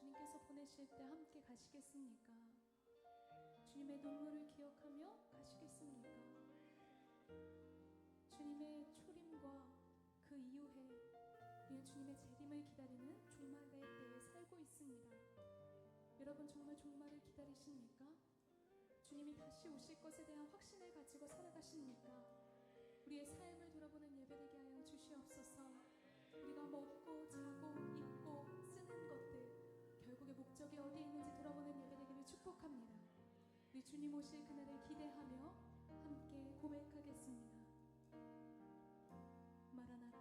주님께서 보내실 때 함께 가시겠습니까? 주님의 눈물을 기억하며 가시겠습니까? 주님의 초림과 그 이후에 우리는 주님의 재림을 기다리는 종말의 때에 살고 있습니다. 여러분, 정말 종말을 기다리십니까? 주님이 다시 오실 것에 대한 확신을 가지고 살아가십니까? 우리의 삶을 돌아보는 예배되게 하여 주시옵소서. 우리가 먹고 자고 입고 쓰는 것들, 결국의 목적이 어디에 있는지 돌아보는 예배되기를 축복합니다. 우리 주님 오실 그날을 기대하며 함께 고백하겠습니다. 마라나타,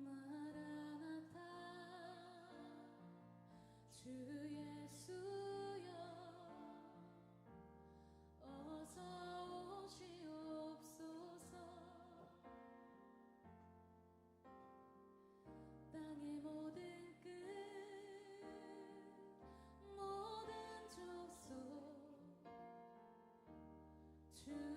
마라나타, 주 예수여 어서 오시옵소서. 땅의 모든 끝, 모든 족속, 주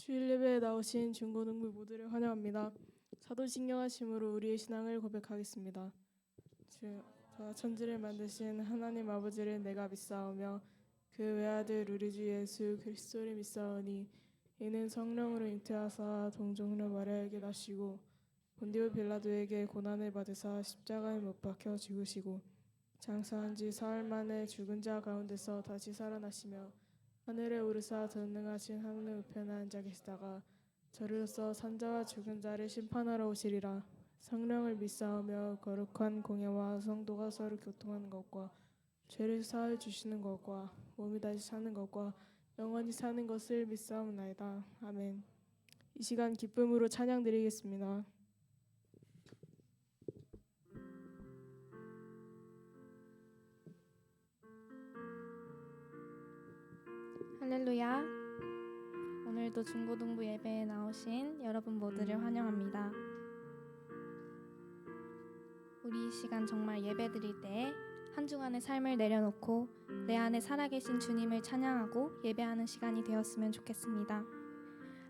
주일 예배에 나오신 중고등부 모두를 환영합니다. 사도신경하심으로 우리의 신앙을 고백하겠습니다. 저와 천지를 만드신 하나님 아버지를 내가 믿사오며 그 외아들 우리 주 예수 그리스도를 믿사오니 이는 성령으로 잉태하사 동정녀 마리아에게 나시고 본디오 빌라도에게 고난을 받으사 십자가에 못 박혀 죽으시고 장사한 지 사흘 만에 죽은 자 가운데서 다시 살아나시며 하늘에 오르사 전능하신 하늘 우편에 앉아 계시다가 저리로서 산자와 죽은 자를 심판하러 오시리라. 성령을 믿사오며 거룩한 공예와 성도가 서로 교통하는 것과 죄를 사하여 주시는 것과 몸이 다시 사는 것과 영원히 사는 것을 믿사옵나이다. 아멘. 이 시간 기쁨으로 찬양 드리겠습니다. 할렐루야. 오늘도 중고등부 예배에 나오신 여러분 모두를 환영합니다. 우리 이 시간 정말 예배 드릴 때에 한 주간의 삶을 내려놓고 내 안에 살아계신 주님을 찬양하고 예배하는 시간이 되었으면 좋겠습니다.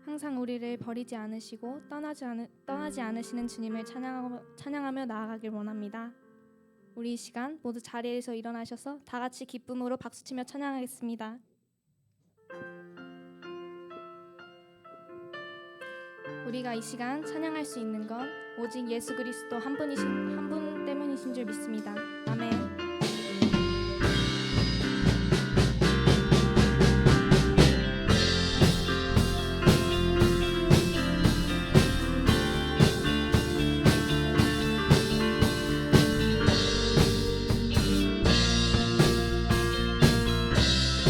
항상 우리를 버리지 않으시고 떠나지 않으시는 주님을 찬양하며 나아가길 원합니다. 우리 이 시간 모두 자리에서 일어나셔서 다 같이 기쁨으로 박수치며 찬양하겠습니다. 우리가 이 시간 찬양할 수 있는 건 오직 예수 그리스도 한 분 때문이신 줄 믿습니다. 아멘.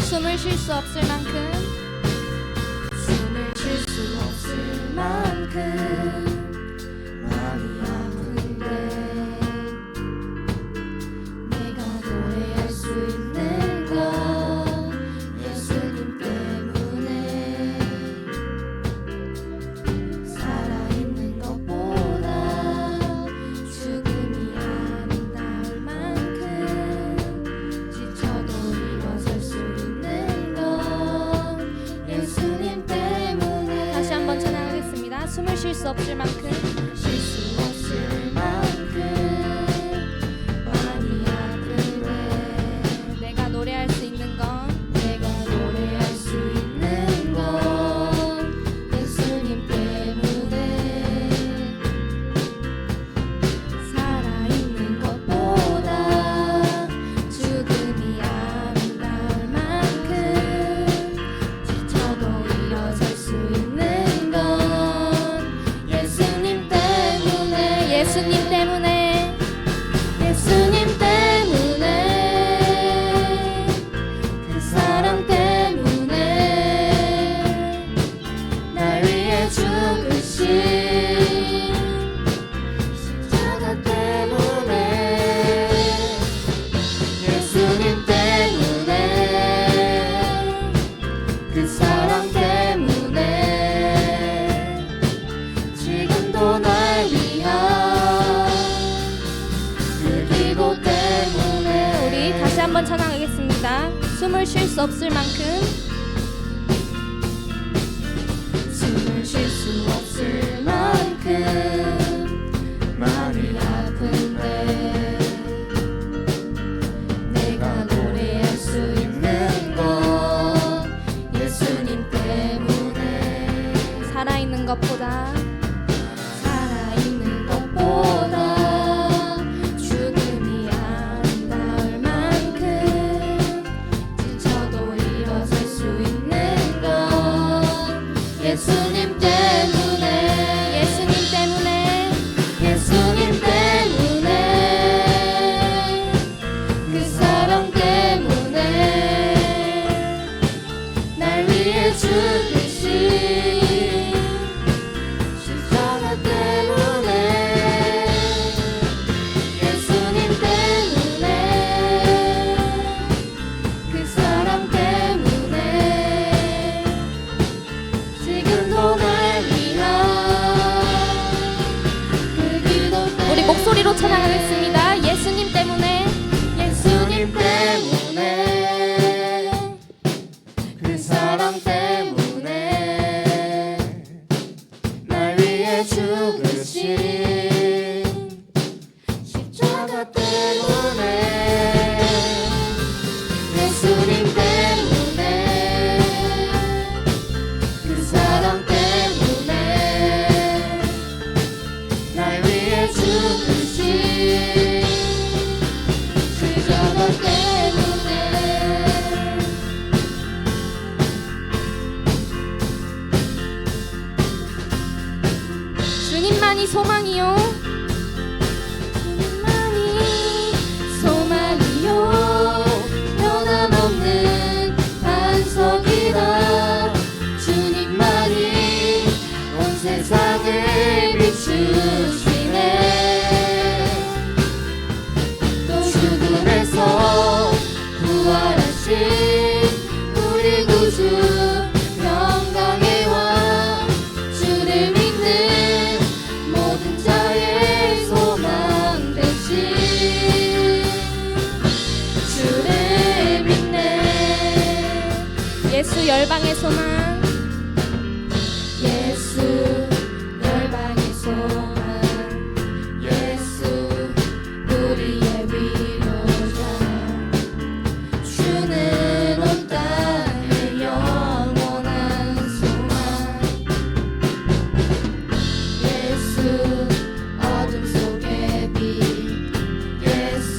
숨을 쉴 수 없을 만큼 많이 아픈데 내가 노래할 수 있는 건 예수님 때문에 살아있는 것보다 죽음이 아름다울 만큼 지쳐도 일어설 수 있는 건 예수님 때문에. 다시 한번 찬양하겠습니다. 숨을 쉴 수 없을 만큼 쉴 수 없을 만큼 많이 아픈데 내가 노래할 수 있는 건 내가 노래할 수 있는 건 예수님 때문에 살아있는 것보다 죽음이 아름다울 만큼 지쳐도 일어설 수 있는 건 예수님 때문에. 예수님 때문에 예수님 때문에 그 사랑 때문에 날 위해 죽으신 십자가 때문에 예수님 때문에 그 사랑 때문에 지금도 날 위한 그 기도 때문에. 우리 다시 한번 찬양하겠습니다. 숨을 쉴 수 없을 만큼 숨을 쉴 수 없을 만큼 많이 아픈데 내가 노래할 수 있는 건 예수님 때문에 살아있는 것보다 살아있는 것보다 죽음이 아름다울 만큼 지쳐도 일어설 수 있는 건 예수님 때문에. 예수님 때문에 예수님 때문에 그 사랑 때문에 날 위해 죽으신 십자가 때문에 예수님 때문에 그 사랑 때문에 지금도 날 위한 그 기도 때문에. 우리 목소리로 찬양하겠습니다. 예수님 때문에 예수님 때문에 그 사랑 때문에 죽으신 십자가 때문에 예수님 때문에 그 사랑 때문에 날 위해 죽으신 십자가 때문에 주님만이 소망이요. 주님만이 소망이요 변함없는 반석이다. 주님만이 온 세상을 비추시네. 또 죽음에서 부활하신 우리 구주 영광의 왕 주를 믿는 모든 자의 소망 되신 주를 믿네. 예수 열방의 소망. 예수 열방의 소망 예수 우리의 위로자 주는 온 땅의 영원한 소망 예수 어둠 속의 빛 예수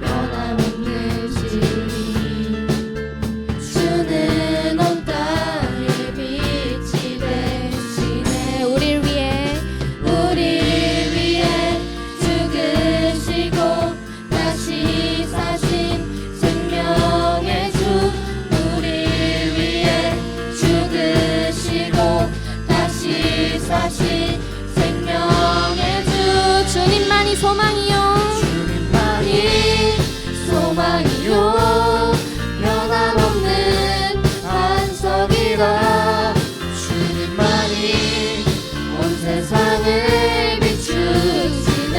변함없는 진리 주는 온 땅의 빛이 되시네. 우리를 위해 죽으시고 다시 사신 생명의 주 우리 위해 죽으시고 다시 사신 생명의 주 주님만이 소망이요. 주님만이 소망이요 변함없는 반석이다. 주님만이 온 세상을 비추시네.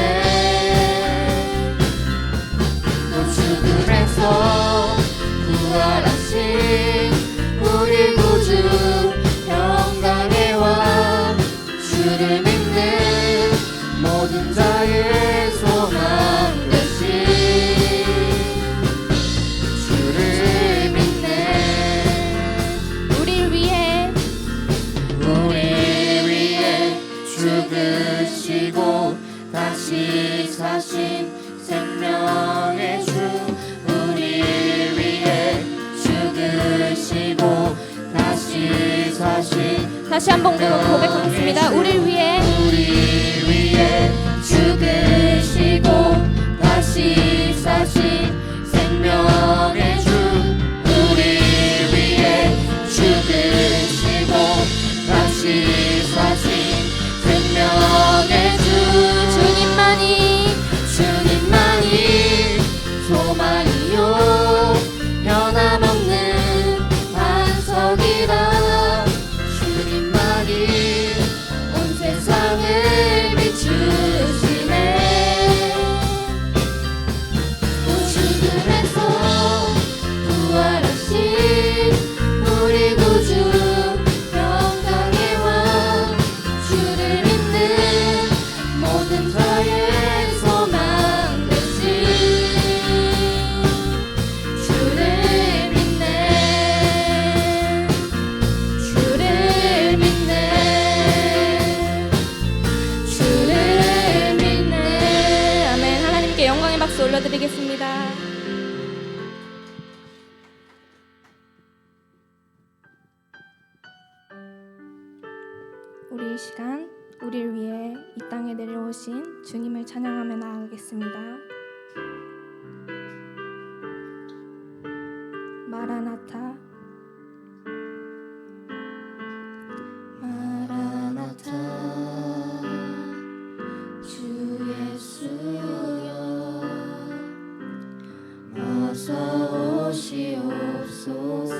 또 죽음에서 부활하신 우리 구주 영광의 왕 주를 믿는 모든 자의 소망 되신 주를 믿네. 우리를 위해 죽으시고 다시 사신 생명의 주 우리 위해 죽으시고 다시 사신 다시 한번 고백하겠습니다. 우리를 위해 죽으시고 다시 사신 생명의 주 우리 위해 죽으시고 다시 사신 생명의 주 주님만이 소망이요 변함없는 반석이다. 주님만이 온 세상을 비추시네. 또 죽음에서 부활하신 우리 구주 영광의 왕 주를 믿는 모든 자의 소망 되신 주를 믿네. 주를 믿네. 주를 믿네. 아멘. 하나님께 영광의 박수 올려드리겠습니다. 우리 이 시간 우리를 위해 이 땅에 내려오신 주님을 찬양하며 나아가겠습니다. 마라나타 마라나타 주 예수여 어서 오시옵소서.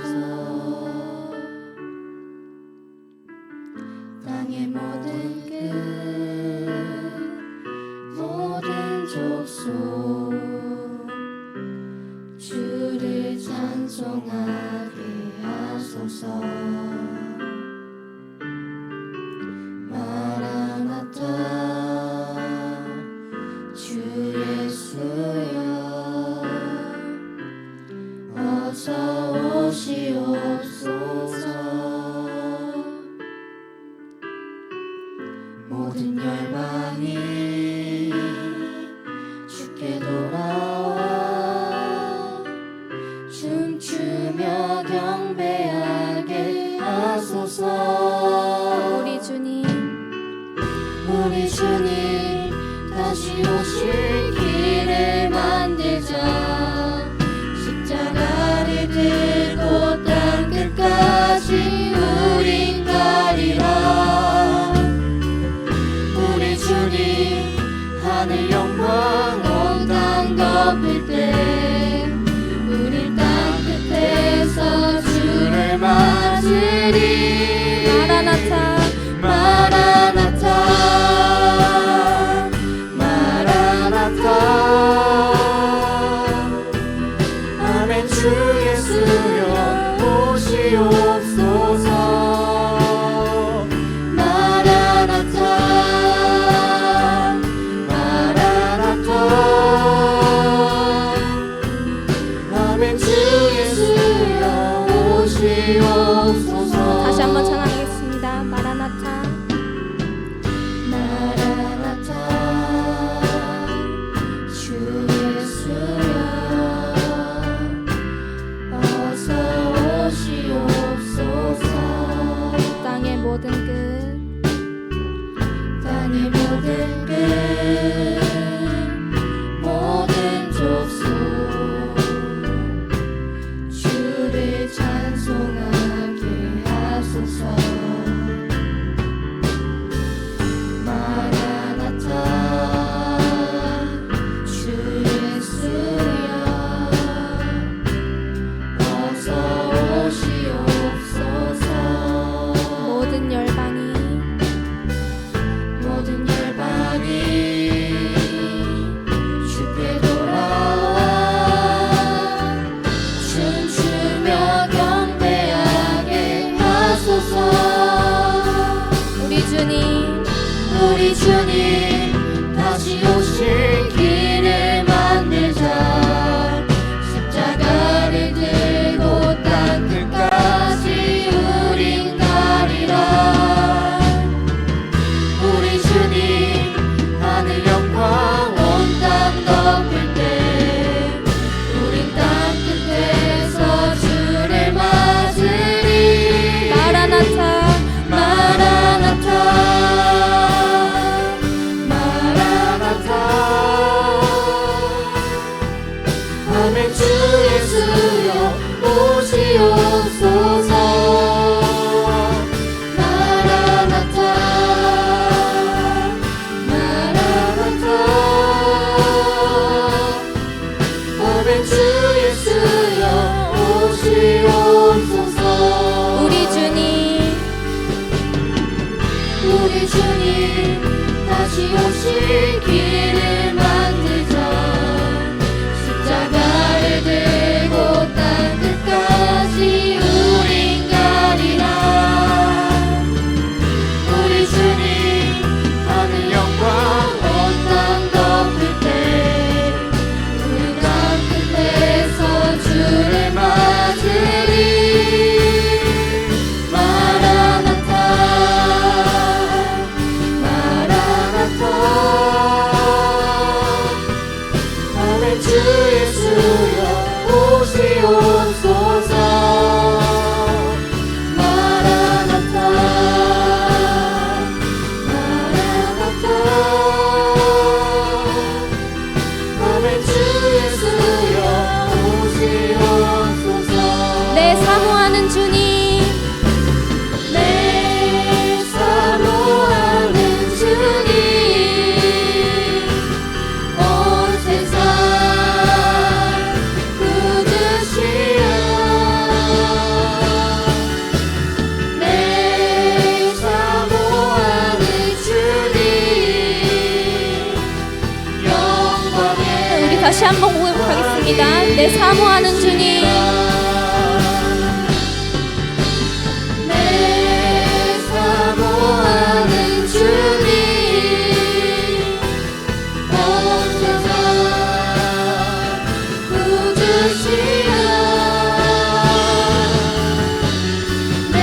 땅의 모든 끝 모든 족속 모든 열방이 주께 돌아와 춤추며 경배하게 하소서. 우리 주님 다시 오실 길을 만들자. 십자가를 들고 땅 끝까지 우린 가리라. 우리 주님 하늘 영광 온 땅 덮을 때 우리 땅 끝에서 주를 맞으리. 마라나타 마라나타 마라나타. 아멘. 주 예수여 오시옵소서. 마라나타 마라나타. 아멘. 주 예수여 오시옵소서. 다시 한번 찬양하겠습니다. 마라나타. 마라나타. 주 예수여 어서 오시옵소서. 땅의 모든 끝 땅의 모든 끝 모든 족속 주를 찬송하게 하소서. 마라나타. 주 예수여 어서 오시옵소서. 모든 열방이 모든 열방이 주께 돌아와 춤추며 경배하게 하소서. 우리 주님 다시 오실 길을 만들자. 십자가를 들고 땅 끝까지 우린 가리라. 우리 주님 하늘 영광 온 땅 덮을 때 우린 땅 끝에서 주를 맞으리. 마라나타 마라나타 마라나타. 아멘. 주 예수여 오시옵소서. 마라나타 마라나타. 아멘. 주 예수여 오시옵소서. 우리 주님 다시 오실 길을 만들자. 십자가를 들고 땅 끝까지 우린 가리라. 우리 주님 하늘 영광 온 땅 덮을 때 우리 땅 끝에서 주를 맞으리. 마라나타 마라나타. 아멘. 주 예수여 오시옵소서. 마라나타 마라나타. 아멘. 주 예수여 오시옵소서. 내 사모하는 주님 내 사모하는 주님 온 세상 구주시여. 내 사모하는 주님 영광의. 우리 다시 한번 고백하겠습니다. 내 사모하는 주님 내 사모하는 주님 온 세상 구주시여. 내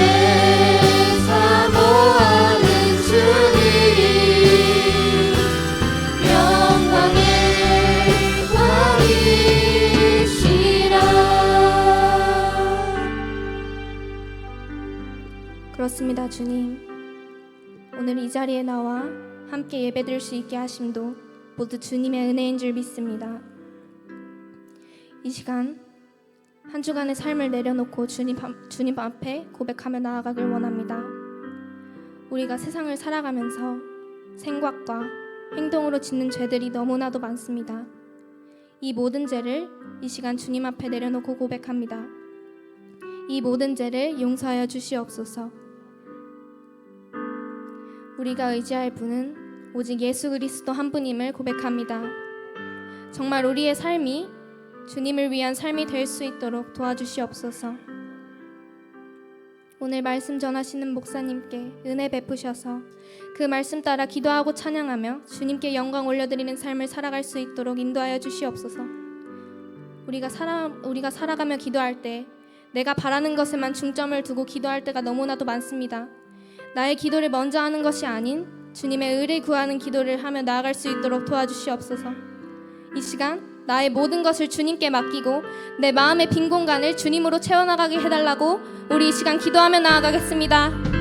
사모하는 주님 고맙습니다, 주님. 오늘 이 자리에 나와 함께 예배드릴 수 있게 하심도 모두 주님의 은혜인 줄 믿습니다. 이 시간 한 주간의 삶을 내려놓고 주님 앞에 고백하며 나아가길 원합니다. 우리가 세상을 살아가면서 생각과 행동으로 짓는 죄들이 너무나도 많습니다. 이 모든 죄를 이 시간 주님 앞에 내려놓고 고백합니다. 이 모든 죄를 용서하여 주시옵소서. 우리가 의지할 분은 오직 예수 그리스도 한 분임을 고백합니다. 정말 우리의 삶이 주님을 위한 삶이 될 수 있도록 도와주시옵소서. 오늘 말씀 전하시는 목사님께 은혜 베푸셔서 그 말씀 따라 기도하고 찬양하며 주님께 영광 올려드리는 삶을 살아갈 수 있도록 인도하여 주시옵소서. 우리가 살아가며 기도할 때 내가 바라는 것에만 중점을 두고 기도할 때가 너무나도 많습니다. 나의 기도를 먼저 하는 것이 아닌 주님의 의를 구하는 기도를 하며 나아갈 수 있도록 도와주시옵소서. 이 시간 나의 모든 것을 주님께 맡기고 내 마음의 빈 공간을 주님으로 채워나가게 해달라고 우리 이 시간 기도하며 나아가겠습니다.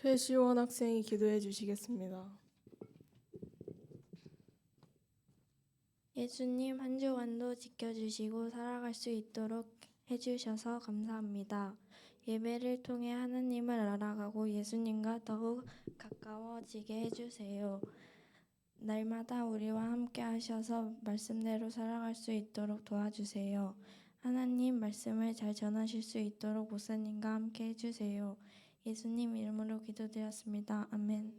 최시원 학생이 기도해 주시겠습니다. 예수님 한 주간도 지켜주시고 살아갈 수 있도록 해주셔서 감사합니다. 예배를 통해 하나님을 알아가고 예수님과 더욱 가까워지게 해주세요. 날마다 우리와 함께 하셔서 말씀대로 살아갈 수 있도록 도와주세요. 하나님 말씀을 잘 전하실 수 있도록 목사님과 함께 해주세요. 예수님 이름으로 기도드렸습니다. 아멘.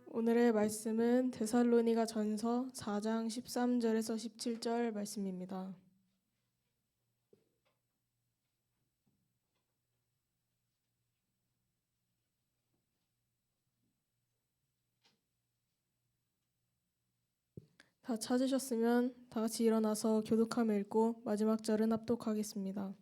오늘의 말씀은 데살로니가 전서 4장 13절에서 17절 말씀입니다. 다 찾으셨으면 다 같이 일어나서 교독함을 읽고 마지막 절은 합독하겠습니다.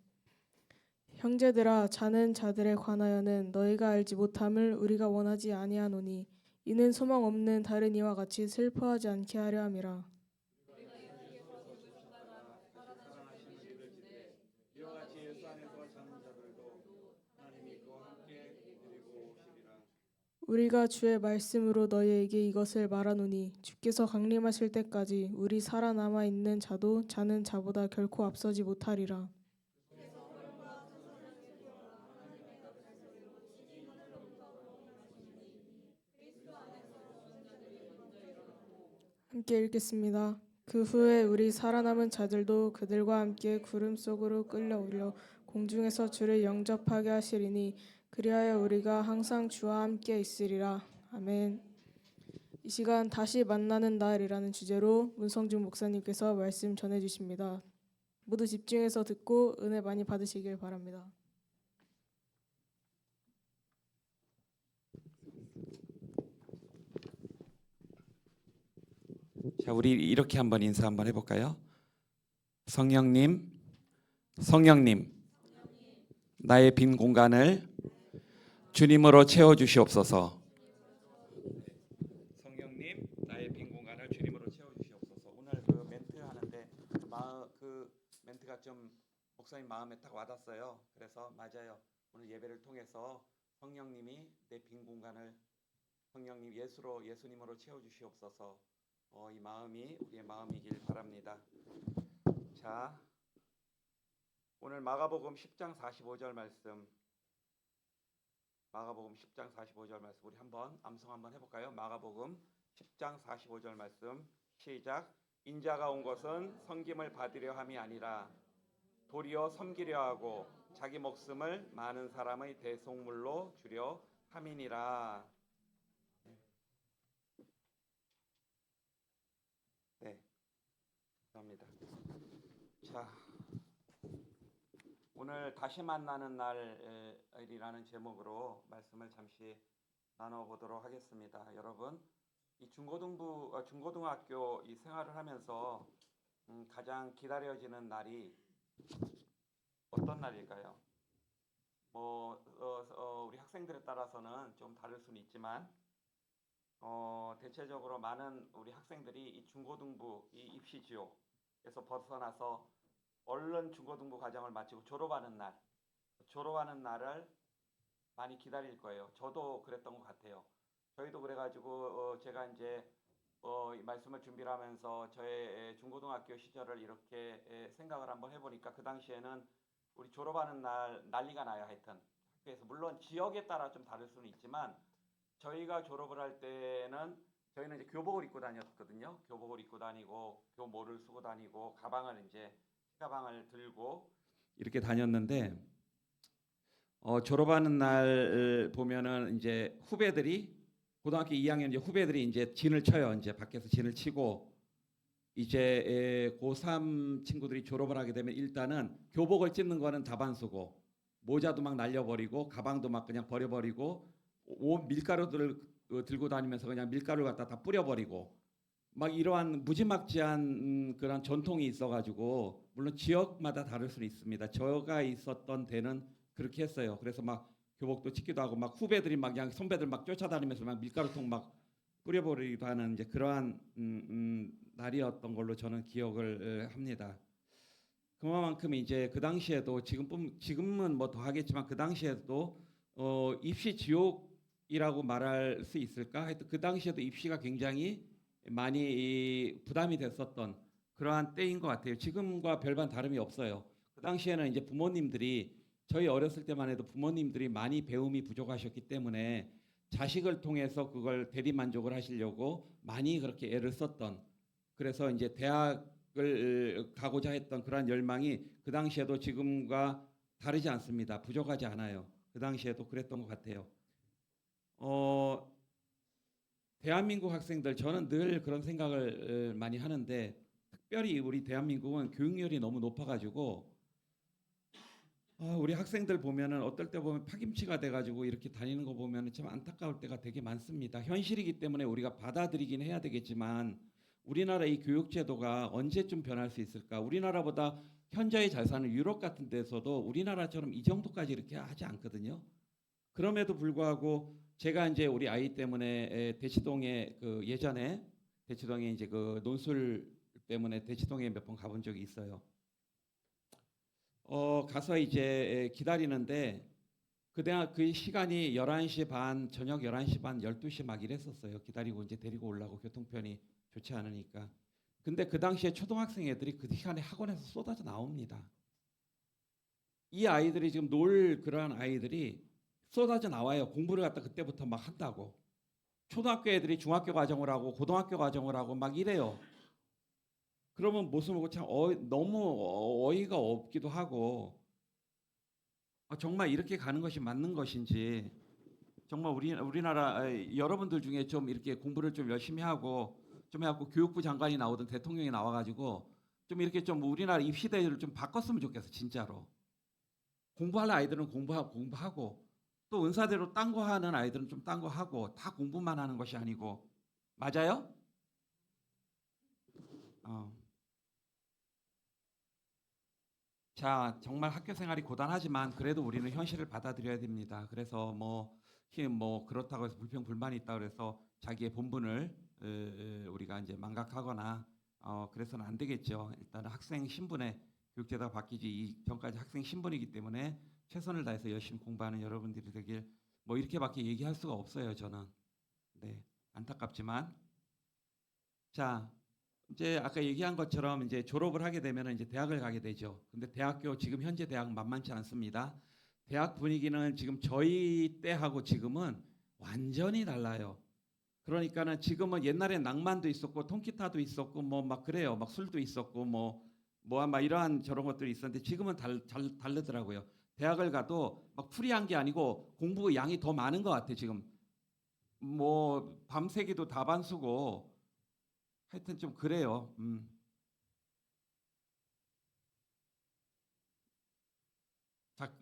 형제들아, 자는 자들에 관하여는 너희가 알지 못함을 우리가 원하지 아니하노니 이는 소망 없는 다른 이와 같이 슬퍼하지 않게 하려 함이라. 우리가 주의 말씀으로 너희에게 이것을 말하노니 주께서 강림하실 때까지 우리 살아남아 있는 자도 자는 자보다 결코 앞서지 못하리라. 함께 읽겠습니다. 그 후에 우리 살아남은 자들도 그들과 함께 구름 속으로 끌려오려 공중에서 주를 영접하게 하시리니 그리하여 우리가 항상 주와 함께 있으리라. 아멘. 이 시간 다시 만나는 날이라는 주제로 문성준 목사님께서 말씀 전해 주십니다. 모두 집중해서 듣고 은혜 많이 받으시길 바랍니다. 자, 우리 이렇게 한번 인사 한번 해볼까요? 성령님, 성령님, 나의 빈 공간을 주님으로 채워주시옵소서. 성령님, 나의 빈 공간을 주님으로 채워주시옵소서. 오늘 그 멘트 하는데 그 멘트가 좀 목사님 마음에 딱 와닿았어요. 그래서 맞아요. 오늘 예배를 통해서 성령님이 내 빈 공간을 성령님 예수님으로 채워주시옵소서. 이 마음이 우리의 마음이길 바랍니다. 자, 오늘 마가복음 10장 45절 말씀, 마가복음 10장 45절 말씀 우리 한번 암송 한번 해볼까요? 마가복음 10장 45절 말씀 시작. 인자가 온 것은 섬김을 받으려 함이 아니라 도리어 섬기려 하고 자기 목숨을 많은 사람의 대속물로 주려 함이니라. 네, 감사합니다. 자, 오늘 다시 만나는 날이라는 제목으로 말씀을 잠시 나눠보도록 하겠습니다. 여러분, 이 중고등학교 이 생활을 하면서 가장 기다려지는 날이 어떤 날일까요? 우리 학생들에 따라서는 좀 다를 수는 있지만 대체적으로 많은 우리 학생들이 이 중고등부 이 입시 지옥에서 벗어나서 얼른 중고등부 과정을 마치고 졸업하는 날을 많이 기다릴 거예요. 저도 그랬던 것 같아요. 저희도 그래가지고 제가 이제 이 말씀을 준비를 하면서 저의 중고등학교 시절을 이렇게 생각을 한번 해보니까 그 당시에는 우리 졸업하는 날 난리가 나요. 하여튼 학교에서 물론 지역에 따라 좀 다를 수는 있지만 저희가 졸업을 할 때는 저희는 이제 교복을 입고 다녔거든요. 교복을 입고 다니고 교모를 쓰고 다니고 가방을 들고 이렇게 다녔는데 졸업하는 날 보면은 이제 후배들이 고등학교 2학년 이제 후배들이 이제 진을 쳐요. 이제 밖에서 진을 치고 이제 고3 친구들이 졸업을 하게 되면 일단은 교복을 찢는 거는 다반수고 모자도 막 날려버리고 가방도 막 그냥 버려버리고 옷 밀가루들을 들고 다니면서 그냥 밀가루를 갖다 다 뿌려버리고 막 이러한 무지막지한 그런 전통이 있어가지고 물론 지역마다 다를 수는 있습니다. 저가 있었던 데는 그렇게 했어요. 그래서 막 교복도 찢기도 하고 막 후배들이 막 그냥 선배들 막 쫓아다니면서 막 밀가루통 막 뿌려버리기도 하는 이제 그러한 날이었던 걸로 저는 기억을 합니다. 그만큼 이제 그 당시에도 지금은 뭐 더 하겠지만 그 당시에도 입시 지옥이라고 말할 수 있을까? 하여튼 그 당시에도 입시가 굉장히 많이 부담이 됐었던 그러한 때인 것 같아요. 지금과 별반 다름이 없어요. 그 당시에는 이제 부모님들이 저희 어렸을 때만 해도 부모님들이 많이 배움이 부족하셨기 때문에 자식을 통해서 그걸 대리만족을 하시려고 많이 그렇게 애를 썼던 그래서 이제 대학을 가고자 했던 그러한 열망이 그 당시에도 지금과 다르지 않습니다. 부족하지 않아요. 그 당시에도 그랬던 것 같아요. 대한민국 학생들 저는 늘 그런 생각을 많이 하는데 특별히 우리 대한민국은 교육열이 너무 높아가지고 우리 학생들 보면은 어떨 때 보면 파김치가 돼가지고 이렇게 다니는 거 보면은 참 안타까울 때가 되게 많습니다. 현실이기 때문에 우리가 받아들이긴 해야 되겠지만 우리나라 이 교육제도가 언제쯤 변할 수 있을까? 우리나라보다 현저히 잘 사는 유럽 같은 데서도 우리나라처럼 이 정도까지 이렇게 하지 않거든요. 그럼에도 불구하고 제가 이제 우리 아이 때문에 대치동에 그 예전에 대치동에 이제 그 논술 때문에 대치동에 몇 번 가본 적이 있어요. 가서 이제 기다리는데 그 시간이 11시 반, 저녁 11시 반, 12시 막 이랬었어요. 기다리고 이제 데리고 오려고 교통편이 좋지 않으니까. 근데 그 당시에 초등학생 애들이 그 시간에 학원에서 쏟아져 나옵니다. 이 아이들이 지금 놀 그러한 아이들이 쏟아져 나와요. 공부를 갖다 그때부터 막 한다고. 초등학교 애들이 중학교 과정을 하고 고등학교 과정을 하고 막 이래요. 그러면 모습을 보고 참 너무 어이가 없기도 하고 정말 이렇게 가는 것이 맞는 것인지 정말 우리나라 여러분들 중에 좀 이렇게 공부를 좀 열심히 하고 좀 해갖고 교육부 장관이 나오든 대통령이 나와가지고 좀 이렇게 좀 우리나라 이 시대를 좀 바꿨으면 좋겠어 진짜로. 공부할 아이들은 공부하고 또 은사대로 딴 거 하는 아이들은 좀 딴 거 하고 다 공부만 하는 것이 아니고 맞아요? 자, 정말 학교 생활이 고단하지만 그래도 우리는 현실을 받아들여야 됩니다. 그래서 뭐 그렇다고 해서 불평불만이 있다 그래서 자기의 본분을 우리가 이제 망각하거나 그래서는 안 되겠죠. 일단은 학생 신분에 교육제도가 바뀌지 이전까지 학생 신분이기 때문에 최선을 다해서 열심히 공부하는 여러분들이 되길 뭐 이렇게밖에 얘기할 수가 없어요. 저는 네 안타깝지만 자. 이제 아까 얘기한 것처럼 이제 졸업을 하게 되면 이제 대학을 가게 되죠. 근데 대학교 지금 현재 대학 만만치 않습니다. 대학 분위기는 지금 저희 때하고 지금은 완전히 달라요. 그러니까는 지금은 옛날에 낭만도 있었고 통기타도 있었고 뭐 막 그래요. 막 술도 있었고 막 이러한 저런 것들이 있었는데 지금은 다르더라고요. 대학을 가도 막 프리한 게 아니고 공부 양이 더 많은 것 같아 지금. 뭐 밤새기도 다반수고. 하여튼 좀 그래요. 자,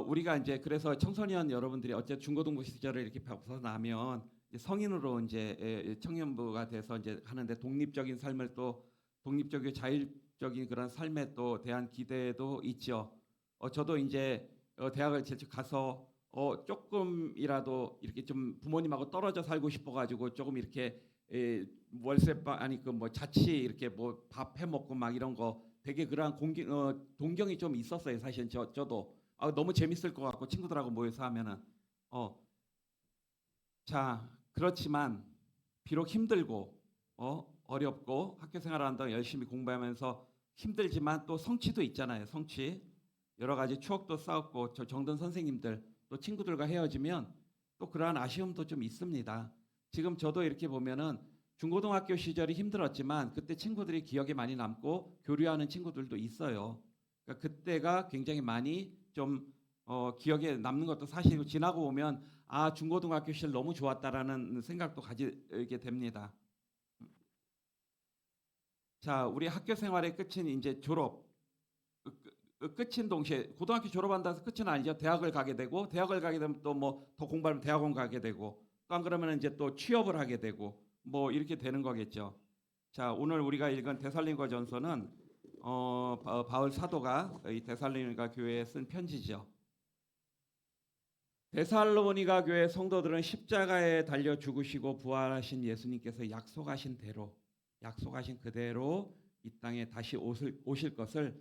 우리가 이제 그래서 청소년 여러분들이 어째 중고등부 시절을 이렇게 벗어나면 이제 성인으로 이제 청년부가 돼서 이제 하는데 독립적인 삶을 또 독립적이고 자율적인 그런 삶에 또 대한 기대도 있죠. 저도 이제 대학을 직접 가서 조금이라도 이렇게 좀 부모님하고 떨어져 살고 싶어가지고 조금 이렇게 월세방 아니 그 뭐 자취 이렇게 뭐 밥 해 먹고 막 이런 거 되게 그러한 동경이 좀 있었어요. 사실 저도 너무 재밌을 것 같고 친구들하고 모여서 하면은 자 그렇지만 비록 힘들고 어렵고 학교 생활을 한다고 열심히 공부하면서 힘들지만 또 성취도 있잖아요. 성취 여러 가지 추억도 쌓았고 저 정든 선생님들 또 친구들과 헤어지면 또 그러한 아쉬움도 좀 있습니다. 지금 저도 이렇게 보면은 중고등학교 시절이 힘들었지만 그때 친구들이 기억에 많이 남고 교류하는 친구들도 있어요. 그러니까 그때가 굉장히 많이 좀 기억에 남는 것도 사실이고 지나고 보면 아 중고등학교 시절 너무 좋았다라는 생각도 가지게 됩니다. 자, 우리 학교 생활의 끝은 이제 졸업. 끝인 동시에 고등학교 졸업한다고 해서 끝은 아니죠. 대학을 가게 되고 대학을 가게 되면 또 뭐 더 공부하면 대학원 가게 되고 또 안 그러면 이제 또 취업을 하게 되고 뭐 이렇게 되는 거겠죠. 자, 오늘 우리가 읽은 데살로니가전서는 바울 사도가 이 데살로니가 교회에 쓴 편지죠. 데살로니가 교회 성도들은 십자가에 달려 죽으시고 부활하신 예수님께서 약속하신 그대로 이 땅에 다시 오실 것을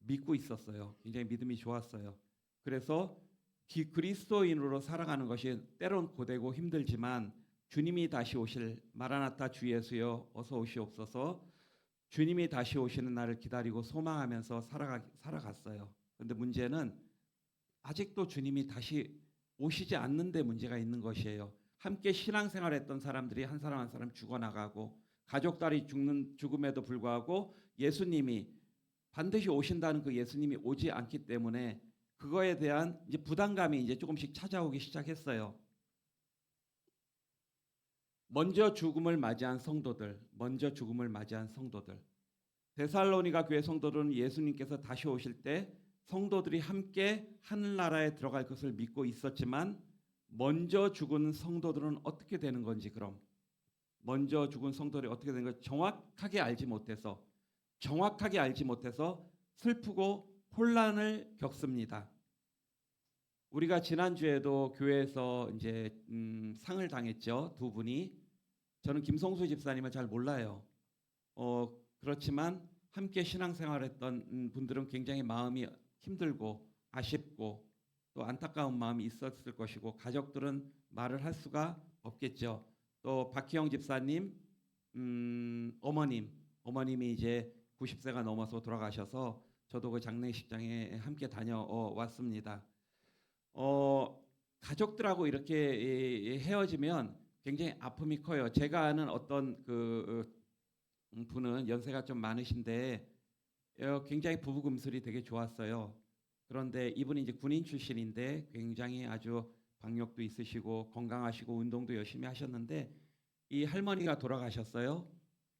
믿고 있었어요. 굉장히 믿음이 좋았어요. 그래서 그리스도인으로 살아가는 것이 때론 고되고 힘들지만 주님이 다시 오실 마라나타 주 예수여 어서 오시옵소서 주님이 다시 오시는 날을 기다리고 소망하면서 살아갔어요. 그런데 문제는 아직도 주님이 다시 오시지 않는 데 문제가 있는 것이에요. 함께 신앙생활했던 사람들이 한 사람 한 사람 죽어나가고 가족들이 죽음에도 불구하고 예수님이 반드시 오신다는 그 예수님이 오지 않기 때문에 그거에 대한 이제 부담감이 이제 조금씩 찾아오기 시작했어요. 먼저 죽음을 맞이한 성도들. 데살로니가 교회 성도들은 예수님께서 다시 오실 때 성도들이 함께 하늘나라에 들어갈 것을 믿고 있었지만 먼저 죽은 성도들은 어떻게 되는 건지 그럼 먼저 죽은 성도들이 어떻게 되는 건지 정확하게 알지 못해서 슬프고 혼란을 겪습니다. 우리가 지난주에도 교회에서 이제 상을 당했죠. 두 분이. 저는 김성수 집사님을 잘 몰라요. 그렇지만 함께 신앙생활했던 분들은 굉장히 마음이 힘들고 아쉽고 또 안타까운 마음이 있었을 것이고 가족들은 말을 할 수가 없겠죠. 또 박희영 집사님 어머님이 이제 90세가 넘어서 돌아가셔서 저도 그 장례식장에 함께 다녀왔습니다. 가족들하고 이렇게 헤어지면 굉장히 아픔이 커요. 제가 아는 어떤 그 분은 연세가 좀 많으신데 굉장히 부부금슬이 되게 좋았어요. 그런데 이분이 이제 군인 출신인데 굉장히 아주 박력도 있으시고 건강하시고 운동도 열심히 하셨는데 이 할머니가 돌아가셨어요.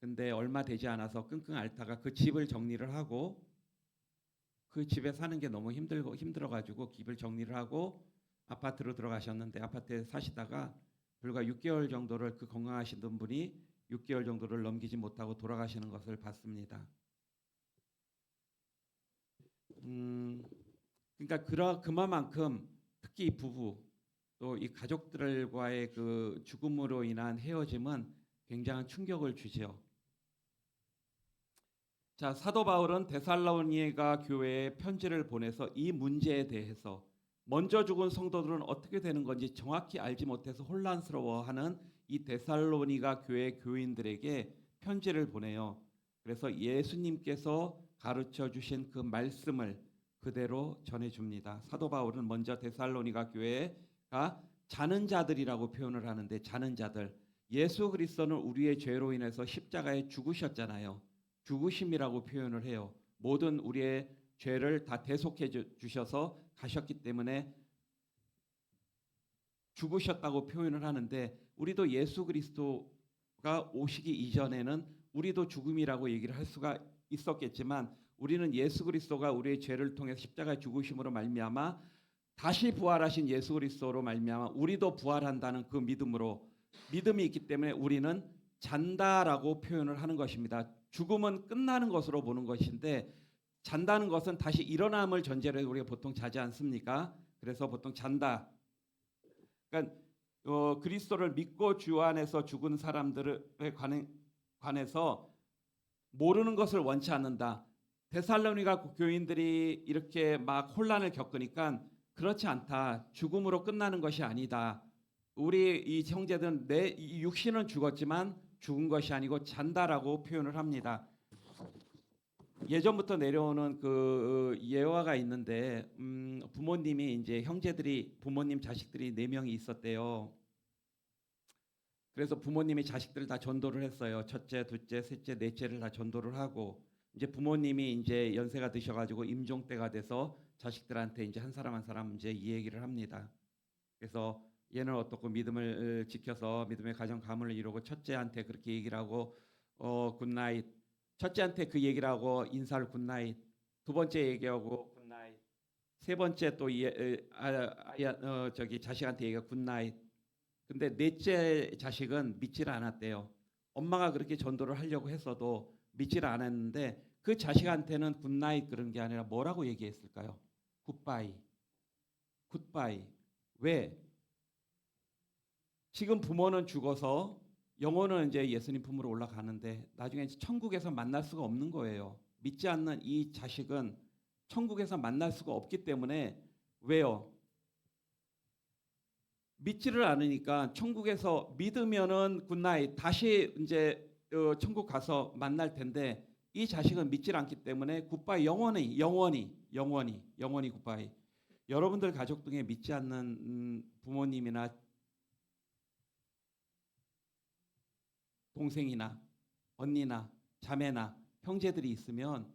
근데 얼마 되지 않아서 끙끙 앓다가 그 집을 정리를 하고 그 집에 사는 게 너무 힘들어가지고 집을 정리를 하고 아파트로 들어가셨는데 아파트에 사시다가 불과 6개월 정도를 그 건강하시던 분이 6개월 정도를 넘기지 못하고 돌아가시는 것을 봤습니다. 그러니까 그만큼 특히 이 부부 또 이 가족들과의 그 죽음으로 인한 헤어짐은 굉장한 충격을 주지요. 자, 사도 바울은 데살로니가 교회에 편지를 보내서 이 문제에 대해서 먼저 죽은 성도들은 어떻게 되는 건지 정확히 알지 못해서 혼란스러워하는 이 데살로니가 교회 교인들에게 편지를 보내요. 그래서 예수님께서 가르쳐 주신 그 말씀을 그대로 전해 줍니다. 사도 바울은 먼저 데살로니가 교회가 자는 자들이라고 표현을 하는데 자는 자들, 예수 그리스도는 우리의 죄로 인해서 십자가에 죽으셨잖아요. 죽으심이라고 표현을 해요. 모든 우리의 죄를 다 대속해 주셔서 가셨기 때문에 죽으셨다고 표현을 하는데 우리도 예수 그리스도가 오시기 이전에는 우리도 죽음이라고 얘기를 할 수가 있었겠지만 우리는 예수 그리스도가 우리의 죄를 통해서 십자가에 죽으심으로 말미암아 다시 부활하신 예수 그리스도로 말미암아 우리도 부활한다는 그 믿음이 있기 때문에 우리는 잔다라고 표현을 하는 것입니다. 죽음은 끝나는 것으로 보는 것인데 잔다는 것은 다시 일어남을 전제로 해서 우리가 보통 자지 않습니까? 그래서 보통 잔다. 그러니까 그리스도를 믿고 주 안에서 죽은 사람들에 관해서 모르는 것을 원치 않는다. 데살로니가 교인들이 이렇게 막 혼란을 겪으니까 그렇지 않다. 죽음으로 끝나는 것이 아니다. 우리 이 형제들은 내 육신은 죽었지만 죽은 것이 아니고 잔다라고 표현을 합니다. 예전부터 내려오는 그 예화가 있는데 부모님이 이제 형제들이 부모님 자식들이 4명이 있었대요. 그래서 부모님이 자식들을 다 전도를 했어요. 첫째, 둘째, 셋째, 넷째를 다 전도를 하고 이제 부모님이 이제 연세가 드셔가지고 임종 때가 돼서 자식들한테 이제 한 사람 한 사람 이제 이 얘기를 합니다. 그래서 얘는 어떻고 믿음을 지켜서 믿음의 가정 가문을 이루고 첫째한테 그렇게 얘기를 하고 굿나잇. 첫째한테 그 얘기를 하고 인사를 굿나잇. 두 번째 얘기하고 굿나잇. 세 번째 또 자식한테 얘기가 굿나잇. 근데 넷째 자식은 믿지를 않았대요. 엄마가 그렇게 전도를 하려고 했어도 믿지를 않았는데 그 자식한테는 굿나잇 그런 게 아니라 뭐라고 얘기했을까요? 굿바이. 굿바이. 왜? 지금 부모는 죽어서 영혼은 이제 예수님 품으로 올라가는데 나중에 이제 천국에서 만날 수가 없는 거예요. 믿지 않는 이 자식은 천국에서 만날 수가 없기 때문에 왜요? 믿지를 않으니까 천국에서 믿으면은 굿나잇 다시 이제 천국 가서 만날 텐데 이 자식은 믿질 않기 때문에 굿바이 영원히 굿바이. 여러분들 가족 중에 믿지 않는 부모님이나 동생이나 언니나 자매나 형제들이 있으면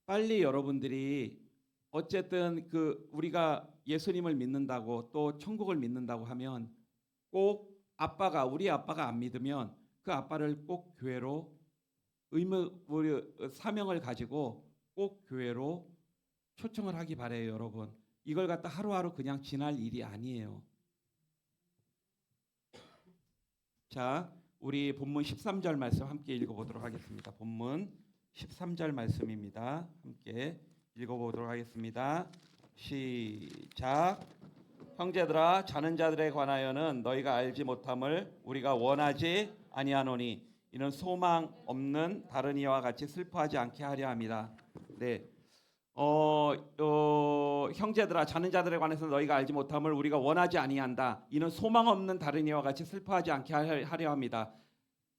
빨리 여러분들이 어쨌든 그 우리가 예수님을 믿는다고 또 천국을 믿는다고 하면 꼭 우리 아빠가 안 믿으면 그 아빠를 꼭 교회로 사명을 가지고 꼭 교회로 초청을 하기 바래요, 여러분. 이걸 갖다 하루하루 그냥 지날 일이 아니에요. 자, 우리 본문 13절 말씀 함께 읽어보도록 하겠습니다. 본문 13절 말씀입니다. 함께 읽어보도록 하겠습니다. 시작. 형제들아, 자는 자들에 관하여는 너희가 알지 못함을 우리가 원하지 아니하노니 이는 소망 없는 다른 이와 같이 슬퍼하지 않게 하려 함이다. 네. 형제들아, 자는 자들에 관해서 너희가 알지 못함을 우리가 원하지 아니한다. 이는 소망 없는 다른 이와 같이 슬퍼하지 않게 하려 합니다.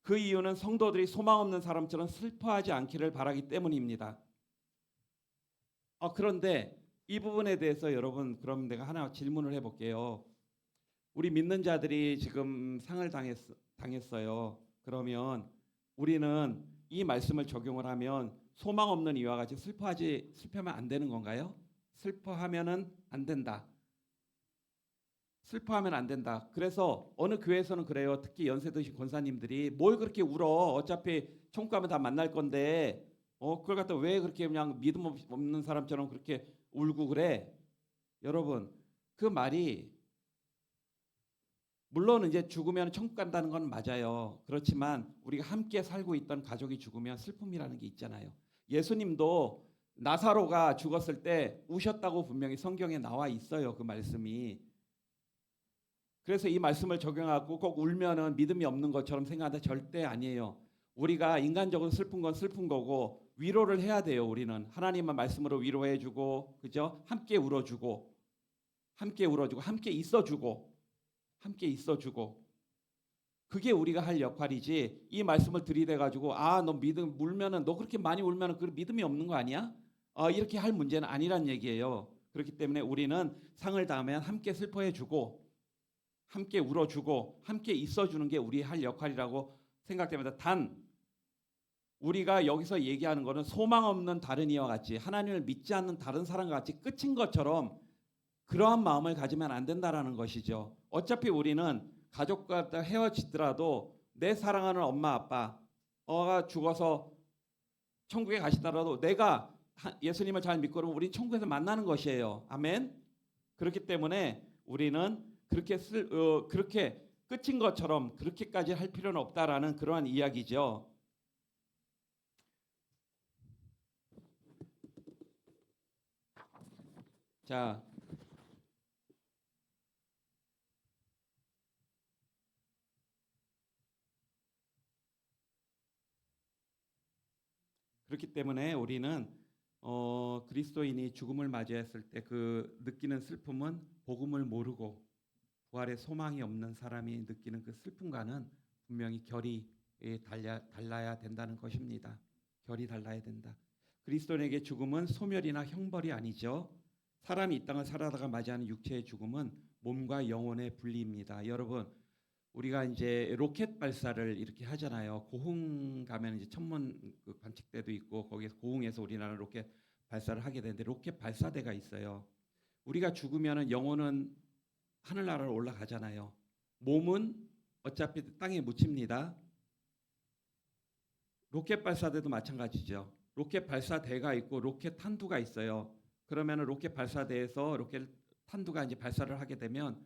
그 이유는 성도들이 소망 없는 사람처럼 슬퍼하지 않기를 바라기 때문입니다. 그런데 이 부분에 대해서 여러분, 그럼 내가 하나 질문을 해볼게요. 우리 믿는 자들이 지금 상을 당했어요. 그러면 우리는 이 말씀을 적용을 하면 소망 없는 이와 같이 슬퍼하면 안 되는 건가요? 슬퍼하면은 안 된다. 슬퍼하면 안 된다. 그래서 어느 교회에서는 그래요. 특히 연세 드신 권사님들이 뭘 그렇게 울어? 어차피 천국 가면 다 만날 건데 그걸 갖다 왜 그렇게 그냥 믿음 없는 사람처럼 그렇게 울고 그래? 여러분, 그 말이 물론 이제 죽으면 천국 간다는 건 맞아요. 그렇지만 우리가 함께 살고 있던 가족이 죽으면 슬픔이라는 게 있잖아요. 예수님도 나사로가 죽었을 때 우셨다고 분명히 성경에 나와 있어요. 그 말씀이. 그래서 이 말씀을 적용하고 꼭 울면은 믿음이 없는 것처럼 생각하는데 절대 아니에요. 우리가 인간적으로 슬픈 건 슬픈 거고 위로를 해야 돼요. 우리는 하나님의 말씀으로 위로해주고, 그죠? 함께 울어주고, 함께 울어주고, 함께 있어주고, 함께 있어주고. 그게 우리가 할 역할이지. 이 말씀을 들이대 가지고 너 믿음 울면은 너 그렇게 많이 울면은 그 믿음이 없는 거 아니야? 이렇게 할 문제는 아니란 얘기예요. 그렇기 때문에 우리는 상을 당하면 함께 슬퍼해주고, 함께 울어주고, 함께 있어주는 게 우리 할 역할이라고 생각됩니다. 단 우리가 여기서 얘기하는 것은 소망 없는 다른 이와 같이 하나님을 믿지 않는 다른 사람과 같이 끝인 것처럼 그러한 마음을 가지면 안 된다라는 것이죠. 어차피 우리는 가족과 헤어지더라도 내 사랑하는 엄마 아빠가 죽어서 천국에 가시더라도 내가 예수님을 잘 믿고 그러면 우리 천국에서 만나는 것이에요. 아멘. 그렇기 때문에 우리는 그렇게 끝인 것처럼 그렇게까지 할 필요는 없다라는 그러한 이야기죠. 자, 그렇기 때문에 우리는 그리스도인이 죽음을 맞이했을 때 그 느끼는 슬픔은 복음을 모르고 부활의 소망이 없는 사람이 느끼는 그 슬픔과는 분명히 결이 달라야 된다는 것입니다. 결이 달라야 된다. 그리스도인에게 죽음은 소멸이나 형벌이 아니죠. 사람이 이 땅을 살아다가 맞이하는 육체의 죽음은 몸과 영혼의 분리입니다. 여러분, 우리가 이제 로켓 발사를 이렇게 하잖아요. 고흥 가면 이제 천문 그 관측대도 있고 거기에서 고흥에서 우리나라 로켓 발사를 하게 되는데 로켓 발사대가 있어요. 우리가 죽으면은 영혼은 하늘나라로 올라가잖아요. 몸은 어차피 땅에 묻힙니다. 로켓 발사대도 마찬가지죠. 로켓 발사대가 있고 로켓 탄두가 있어요. 그러면은 로켓 발사대에서 로켓 탄두가 이제 발사를 하게 되면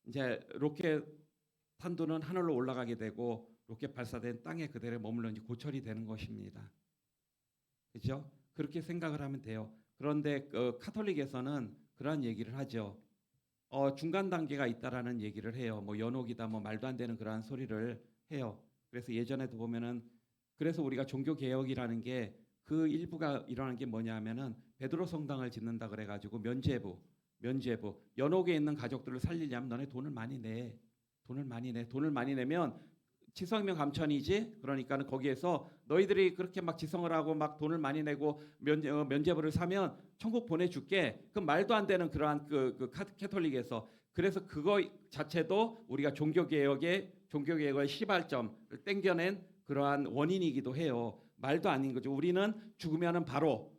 이제 로켓 탄두는 하늘로 올라가게 되고 로켓 발사대는 땅에 그대로 머물러 이제 고철이 되는 것입니다. 그렇죠? 그렇게 생각을 하면 돼요. 그런데 카톨릭에서는 그러한 얘기를 하죠. 중간 단계가 있다라는 얘기를 해요. 뭐 연옥이다, 뭐 말도 안 되는 그러한 소리를 해요. 그래서 예전에도 보면은 그래서 우리가 종교 개혁이라는 게 그 일부가 일어나는 게 뭐냐면은 베드로 성당을 짓는다 그래가지고 면죄부 연옥에 있는 가족들을 살리려면 너네 돈을 많이 내. 돈을 많이 내면 지성명 감천이지. 그러니까는 거기에서 너희들이 그렇게 막 지성을 하고 막 돈을 많이 내고 면죄부를 사면 천국 보내줄게. 그 말도 안 되는 그러한 그 캐톨릭에서 그래서 그거 자체도 우리가 종교개혁의 시발점을 땡겨낸 그러한 원인이기도 해요. 말도 아닌 거죠. 우리는 죽으면은 바로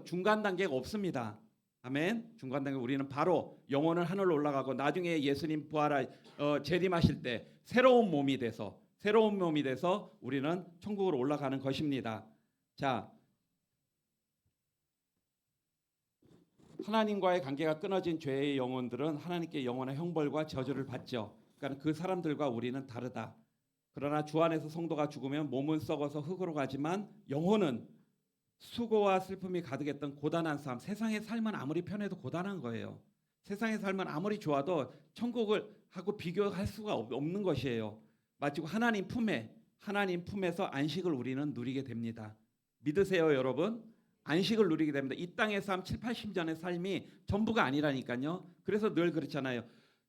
중간 단계가 없습니다. 아멘. 중간 단계 우리는 바로 영혼을 하늘로 올라가고 나중에 예수님 재림하실 때 새로운 몸이 돼서 우리는 천국으로 올라가는 것입니다. 자, 하나님과의 관계가 끊어진 죄의 영혼들은 하나님께 영원한 형벌과 저주를 받죠. 그러니까 그 사람들과 우리는 다르다. 그러나 주 안에서 성도가 죽으면 몸은 썩어서 흙으로 가지만 영혼은 수고와 슬픔이 가득했던 고단한 삶, 세상의 삶은 아무리 편해도 고단한 거예요. 세상의 삶은 아무리 좋아도 천국을 하고 비교할 수가 없는 것이에요. 마치 하나님 품에서 안식을 우리는 누리게 됩니다. 믿으세요, 여러분? 안식을 누리게 됩니다. 이 땅의 삶 7, 80년의 삶이 전부가 아니라니까요. 그래서 늘 그렇잖아요.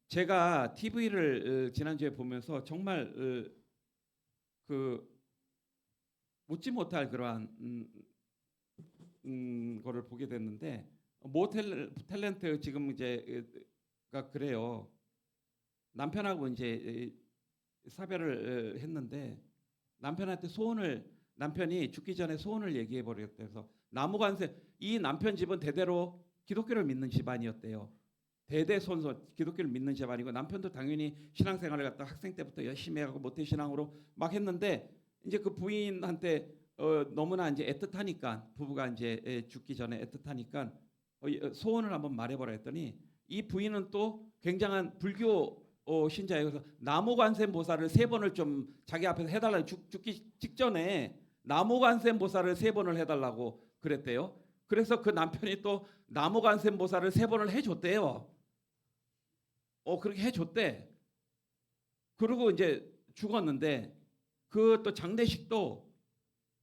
제가 TV를 지난주에 보면서 정말 묻지 못할 그러한 거를 보게 됐는데 탤런트 지금 이제가 그래요. 남편하고 이제 사별을 했는데 남편이 죽기 전에 소원을 얘기해 버렸대서 나무관세 이 남편 집은 대대로 기독교를 믿는 집안이었대요. 대대손손 기독교를 믿는 집안이고 남편도 당연히 신앙생활을 갖다 학생 때부터 열심히 해가고 모태신앙으로 막 했는데 이제 그 부인한테 너무나 이제 애틋하니까 부부가 이제 죽기 전에 애틋하니까 소원을 한번 말해보라 했더니 이 부인은 또 굉장한 불교 신자예요. 그래서 나무관세음보살을 3번을 좀 자기 앞에서 해달라고 죽기 직전에 나무관세음보살을 3번을 해달라고 그랬대요. 그래서 그 남편이 또 나무관세음보살을 3번을 해줬대요. 그렇게 해줬대. 그리고 이제 죽었는데 그 또 장례식도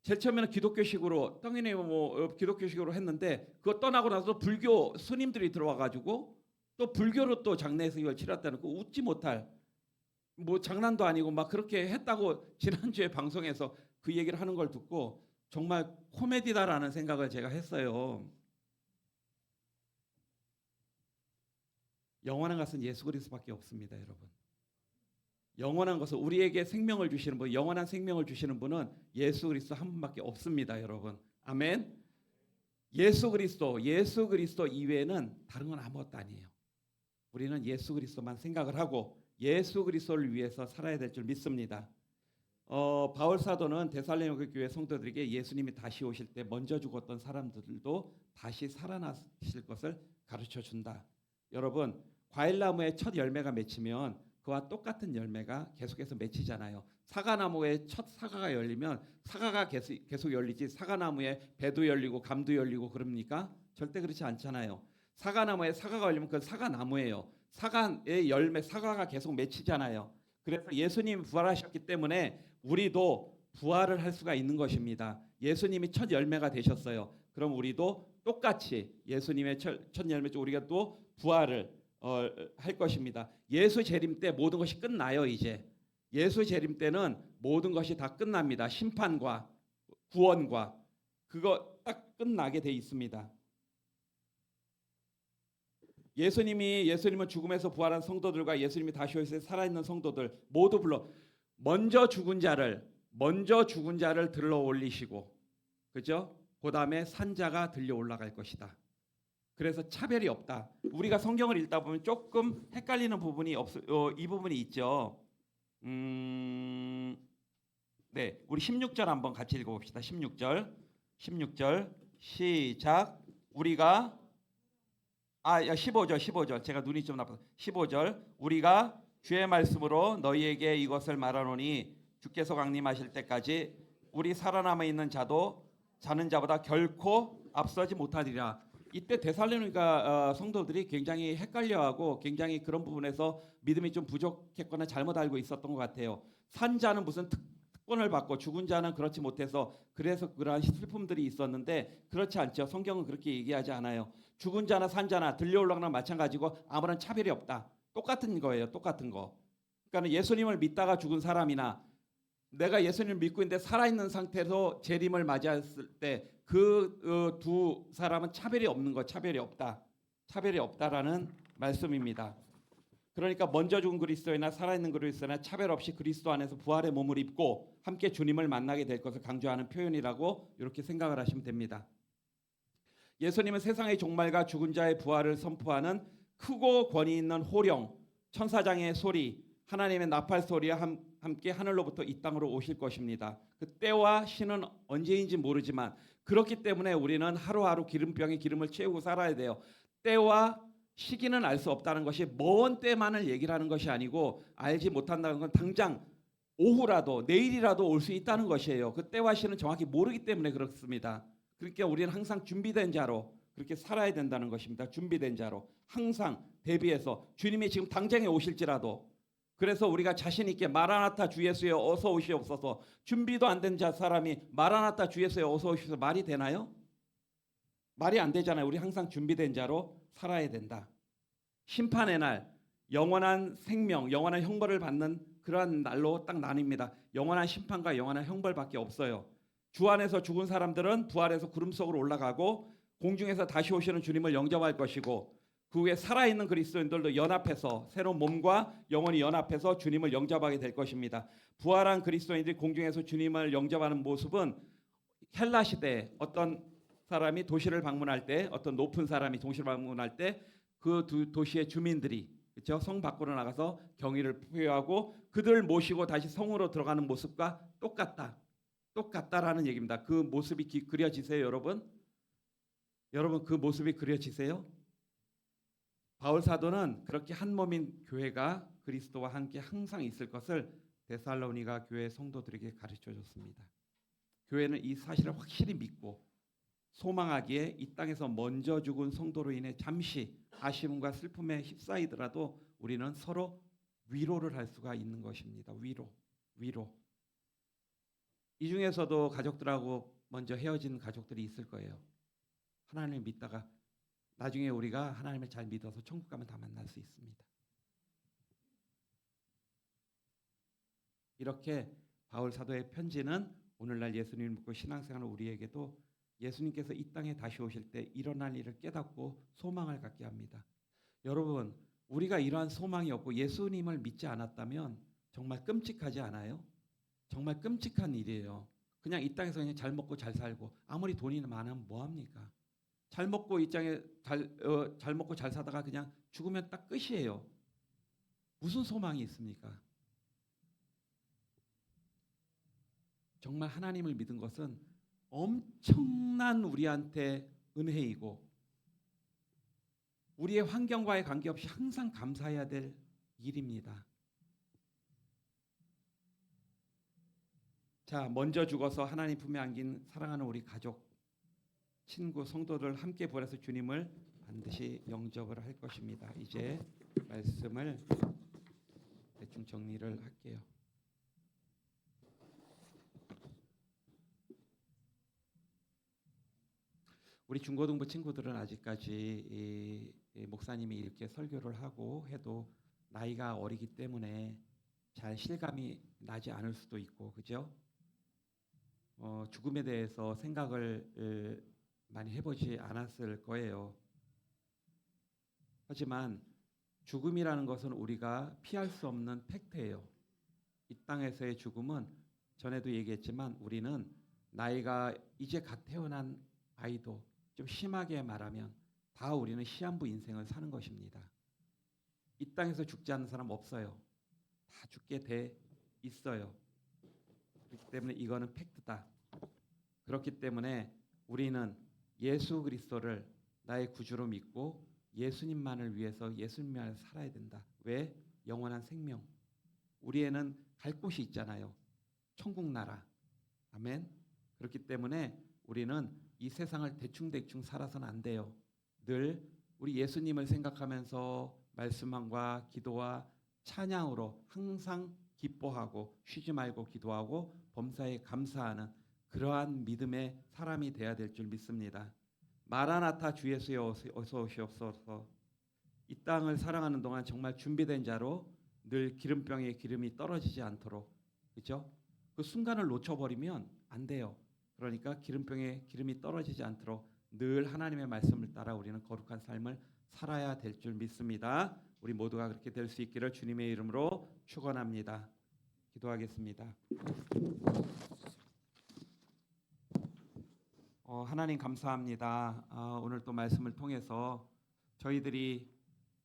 제일 처음에는 기독교식으로 당연히 뭐 기독교식으로 했는데 그거 떠나고 나서 불교 스님들이 들어와가지고 또 불교로 또 장례식을 치렀다는 거 웃지 못할 뭐 장난도 아니고 막 그렇게 했다고 지난주에 방송에서 그 얘기를 하는 걸 듣고 정말 코미디다라는 생각을 제가 했어요. 영원한 것은 예수 그리스도밖에 없습니다, 여러분. 영원한 것은 우리에게 생명을 주시는 분, 영원한 생명을 주시는 분은 예수 그리스도 한 분밖에 없습니다, 여러분. 아멘. 예수 그리스도 이외에는 다른 건 아무것도 아니에요. 우리는 예수 그리스도만 생각을 하고 예수 그리스도를 위해서 살아야 될 줄 믿습니다. 바울 사도는 데살로니가 교회 성도들에게 예수님이 다시 오실 때 먼저 죽었던 사람들도 다시 살아나실 것을 가르쳐 준다. 여러분, 과일나무에 첫 열매가 맺히면 그와 똑같은 열매가 계속해서 맺히잖아요. 사과나무에 첫 사과가 열리면 사과가 계속 열리지 사과나무에 배도 열리고 감도 열리고 그럽니까? 절대 그렇지 않잖아요. 사과나무에 사과가 열리면 그건 사과나무예요. 사과의 열매, 사과가 계속 맺히잖아요. 그래서 예수님이 부활하셨기 때문에 우리도 부활을 할 수가 있는 것입니다. 예수님이 첫 열매가 되셨어요. 그럼 우리도 똑같이 예수님의 첫 열매죠. 우리가 또 부활을 할 것입니다. 예수 재림 때 모든 것이 끝나요. 이제 예수 재림 때는 모든 것이 다 끝납니다. 심판과 구원과 그거 딱 끝나게 돼 있습니다. 예수님은 죽음에서 부활한 성도들과 예수님이 다시 오실 때 살아있는 성도들 모두 불러 먼저 죽은 자를 들러 올리시고, 그죠? 그 다음에 산자가 들려 올라갈 것이다. 그래서 차별이 없다. 우리가 성경을 읽다 보면 조금 헷갈리는 부분이 이 부분이 있죠. 네, 우리 16절 한번 같이 읽어봅시다. 16절 시작. 우리가 15절 제가 눈이 좀 나빠서 15절 우리가 주의 말씀으로 너희에게 이것을 말하노니 주께서 강림하실 때까지 우리 살아남아 있는 자는 자보다 결코 앞서지 못하리라. 이때 데살로니가 성도들이 굉장히 헷갈려하고 굉장히 그런 부분에서 믿음이 좀 부족했거나 잘못 알고 있었던 것 같아요. 산 자는 무슨 특권을 받고 죽은 자는 그렇지 못해서 그래서 그러한 슬픔들이 있었는데 그렇지 않죠. 성경은 그렇게 얘기하지 않아요. 죽은 자나 산 자나 들려 올라가나 마찬가지고 아무런 차별이 없다. 똑같은 거예요. 똑같은 거. 그러니까 예수님을 믿다가 죽은 사람이나 내가 예수님을 믿고 있는데 살아있는 상태로 재림을 맞이했을 때 그 두 사람은 차별이 없는 거, 차별이 없다라는 말씀입니다. 그러니까 먼저 죽은 그리스도이나 살아있는 그리스도나 차별 없이 그리스도 안에서 부활의 몸을 입고 함께 주님을 만나게 될 것을 강조하는 표현이라고 이렇게 생각을 하시면 됩니다. 예수님은 세상의 종말과 죽은 자의 부활을 선포하는 크고 권위 있는 호령, 천사장의 소리, 하나님의 나팔 소리와 함께 하늘로부터 이 땅으로 오실 것입니다. 그 때와 시는 언제인지 모르지만 그렇기 때문에 우리는 하루하루 기름병에 기름을 채우고 살아야 돼요. 때와 시기는 알 수 없다는 것이 먼 때만을 얘기를 하는 것이 아니고 알지 못한다는 건 당장 오후라도 내일이라도 올 수 있다는 것이에요. 그 때와 시는 정확히 모르기 때문에 그렇습니다. 그러니까 우리는 항상 준비된 자로 그렇게 살아야 된다는 것입니다. 준비된 자로 항상 대비해서 주님이 지금 당장에 오실지라도 그래서 우리가 자신 있게 마라나타 주 예수여 어서 오시옵소서. 준비도 안 된 사람이 마라나타 주 예수여 어서 오시옵소서 말이 되나요? 말이 안 되잖아요. 우리 항상 준비된 자로 살아야 된다. 심판의 날, 영원한 생명, 영원한 형벌을 받는 그러한 날로 딱 나뉩니다. 영원한 심판과 영원한 형벌밖에 없어요. 주 안에서 죽은 사람들은 부활해서 구름 속으로 올라가고 공중에서 다시 오시는 주님을 영접할 것이고 그 후에 살아있는 그리스도인들도 연합해서 새로운 몸과 영혼이 연합해서 주님을 영접하게 될 것입니다. 부활한 그리스도인들이 공중에서 주님을 영접하는 모습은 헬라 시대에 어떤 사람이 도시를 방문할 때 어떤 높은 사람이 도시를 방문할 때 그 두 도시의 주민들이 그렇죠? 성 밖으로 나가서 경의를 표하고 그들 모시고 다시 성으로 들어가는 모습과 똑같다라는 얘기입니다. 그 모습이 그려지세요, 여러분? 여러분 그 모습이 그려지세요? 바울 사도는 그렇게 한 몸인 교회가 그리스도와 함께 항상 있을 것을 데살로니가 교회 성도들에게 가르쳐 줬습니다. 교회는 이 사실을 확실히 믿고 소망하기에 이 땅에서 먼저 죽은 성도로 인해 잠시 아쉬움과 슬픔에 휩싸이더라도 우리는 서로 위로를 할 수가 있는 것입니다. 위로. 이 중에서도 가족들하고 먼저 헤어진 가족들이 있을 거예요. 하나님을 믿다가 나중에 우리가 하나님을 잘 믿어서 천국 가면 다 만날 수 있습니다. 이렇게 바울 사도의 편지는 오늘날 예수님을 믿고 신앙생활을 우리에게도 예수님께서 이 땅에 다시 오실 때 일어날 일을 깨닫고 소망을 갖게 합니다. 여러분, 우리가 이러한 소망이 없고 예수님을 믿지 않았다면 정말 끔찍하지 않아요? 정말 끔찍한 일이에요. 그냥 이 땅에서 그냥 잘 먹고 잘 살고 아무리 돈이 많으면 뭐 합니까? 잘 먹고 이 땅에 잘 먹고 잘 사다가 그냥 죽으면 딱 끝이에요. 무슨 소망이 있습니까? 정말 하나님을 믿은 것은 엄청난 우리한테 은혜이고 우리의 환경과의 관계없이 항상 감사해야 될 일입니다. 자, 먼저 죽어서 하나님 품에 안긴 사랑하는 우리 가족, 친구, 성도들 함께 부활해서 주님을 반드시 영접을 할 것입니다. 이제 말씀을 대충 정리를 할게요. 우리 중고등부 친구들은 아직까지 목사님이 이렇게 설교를 하고 해도 나이가 어리기 때문에 잘 실감이 나지 않을 수도 있고, 그죠? 죽음에 대해서 생각을 많이 해보지 않았을 거예요. 하지만 죽음이라는 것은 우리가 피할 수 없는 팩트예요. 이 땅에서의 죽음은 전에도 얘기했지만 우리는 나이가 이제 갓 태어난 아이도 좀 심하게 말하면 다 우리는 시한부 인생을 사는 것입니다. 이 땅에서 죽지 않는 사람 없어요. 다 죽게 돼 있어요. 그렇기 때문에 이거는 팩트다. 그렇기 때문에 우리는 예수 그리스도를 나의 구주로 믿고 예수님만을 위해서 예수님만을 살아야 된다. 왜? 영원한 생명. 우리에는 갈 곳이 있잖아요. 천국 나라. 아멘. 그렇기 때문에 우리는 이 세상을 대충대충 살아서는 안 돼요. 늘 우리 예수님을 생각하면서 말씀과 기도와 찬양으로 항상 기뻐하고 쉬지 말고 기도하고 범사에 감사하는 그러한 믿음의 사람이 돼야 될 줄 믿습니다. 마라나타 주 예수여 어서 오시옵소서. 이 땅을 살아가는 동안 정말 준비된 자로 늘 기름병에 기름이 떨어지지 않도록, 그렇죠? 그 순간을 놓쳐버리면 안 돼요. 그러니까 기름병에 기름이 떨어지지 않도록 늘 하나님의 말씀을 따라 우리는 거룩한 삶을 살아야 될 줄 믿습니다. 우리 모두가 그렇게 될 수 있기를 주님의 이름으로 축원합니다. 기도하겠습니다. 하나님 감사합니다. 오늘 또 말씀을 통해서 저희들이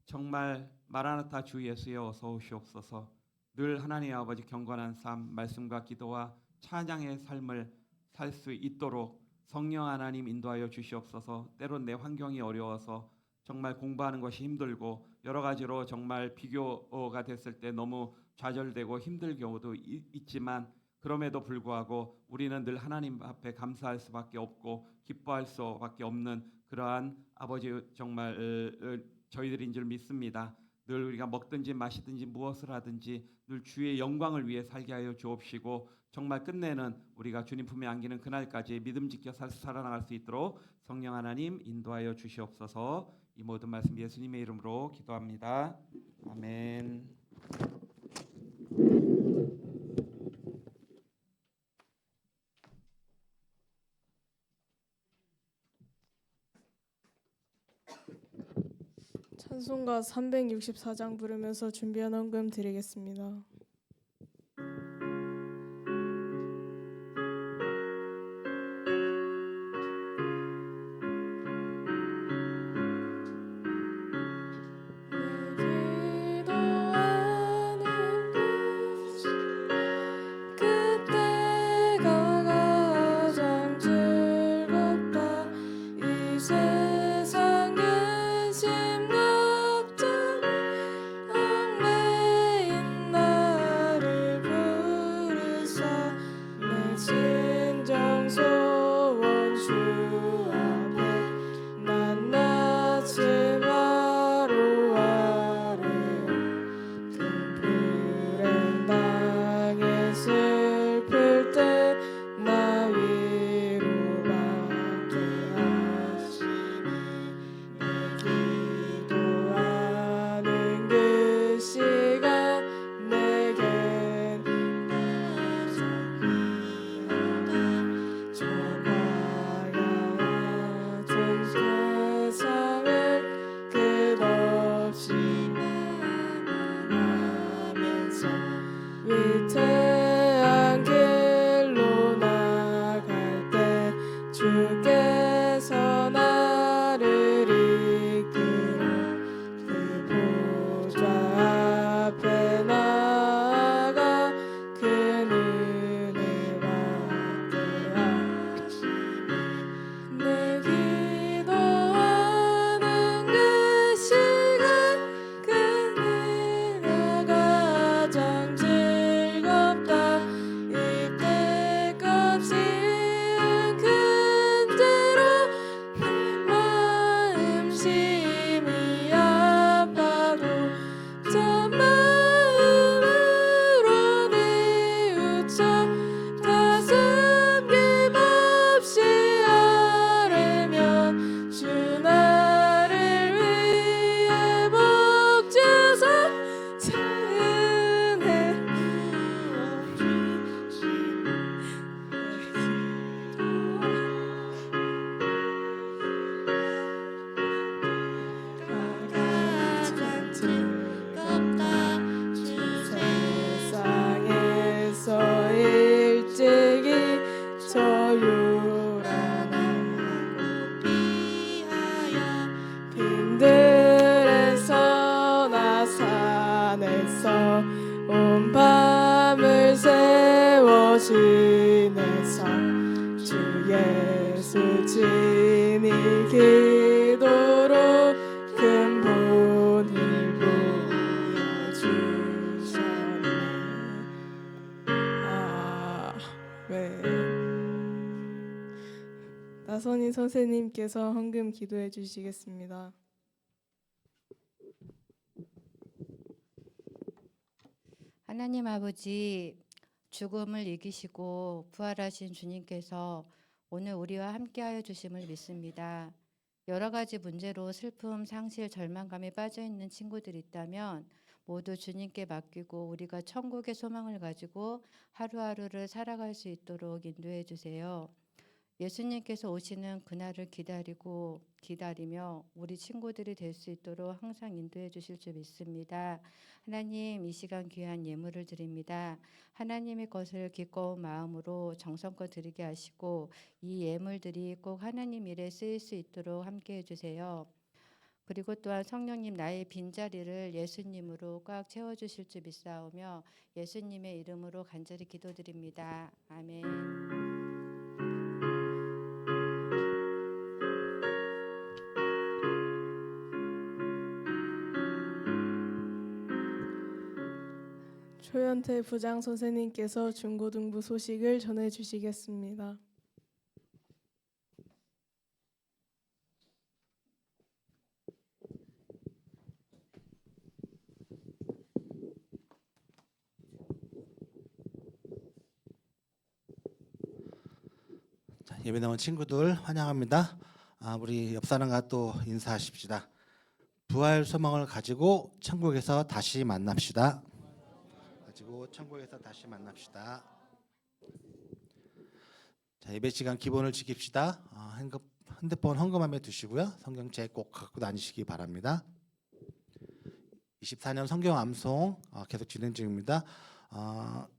정말 마라나타 주 예수여 어서 오시옵소서. 늘 하나님 아버지 경건한 삶, 말씀과 기도와 찬양의 삶을 살 수 있도록 성령 하나님 인도하여 주시옵소서. 때론 내 환경이 어려워서 정말 공부하는 것이 힘들고 여러 가지로 정말 비교가 됐을 때 너무 좌절되고 힘들 경우도 있지만 그럼에도 불구하고 우리는 늘 하나님 앞에 감사할 수밖에 없고 기뻐할 수밖에 없는 그러한 아버지 정말 저희들인 줄 믿습니다. 늘 우리가 먹든지 마시든지 무엇을 하든지 늘 주의 영광을 위해 살게 하여 주옵시고 정말 끝내는 우리가 주님 품에 안기는 그날까지 믿음 지켜 살아나갈 수 있도록 성령 하나님 인도하여 주시옵소서. 이 모든 말씀 예수님의 이름으로 기도합니다. 아멘. 찬송가 364장 부르면서 준비한 헌금 드리겠습니다. 지내사 주 예수 진이 기도로 큰 본을 보여주셨네. 아멘. 나선인 선생님께서 헌금 기도해 주시겠습니다. 하나님 아버지, 죽음을 이기시고 부활하신 주님께서 오늘 우리와 함께하여 주심을 믿습니다. 여러 가지 문제로 슬픔, 상실, 절망감에 빠져 있는 친구들이 있다면 모두 주님께 맡기고 우리가 천국의 소망을 가지고 하루하루를 살아갈 수 있도록 인도해 주세요. 예수님께서 오시는 그날을 기다리며 우리 친구들이 될 수 있도록 항상 인도해 주실 줄 믿습니다. 하나님, 이 시간 귀한 예물을 드립니다. 하나님의 것을 기꺼운 마음으로 정성껏 드리게 하시고 이 예물들이 꼭 하나님 일에 쓰일 수 있도록 함께해 주세요. 그리고 또한 성령님, 나의 빈자리를 예수님으로 꽉 채워주실 줄 믿사오며 예수님의 이름으로 간절히 기도드립니다. 아멘. 조현태 부장 선생님께서 중고등부 소식을 전해 주시겠습니다. 자, 예배 나온 친구들 환영합니다. 우리 옆 사람과 또 인사하십시다. 부활 소망을 가지고 천국에서 다시 만납시다. 자, 예배 시간 기본을 지킵시다. 핸드폰 헌금함에 두시고요. 성경책 꼭 갖고 다니시기 바랍니다. 24년 성경 암송 계속 진행 중입니다.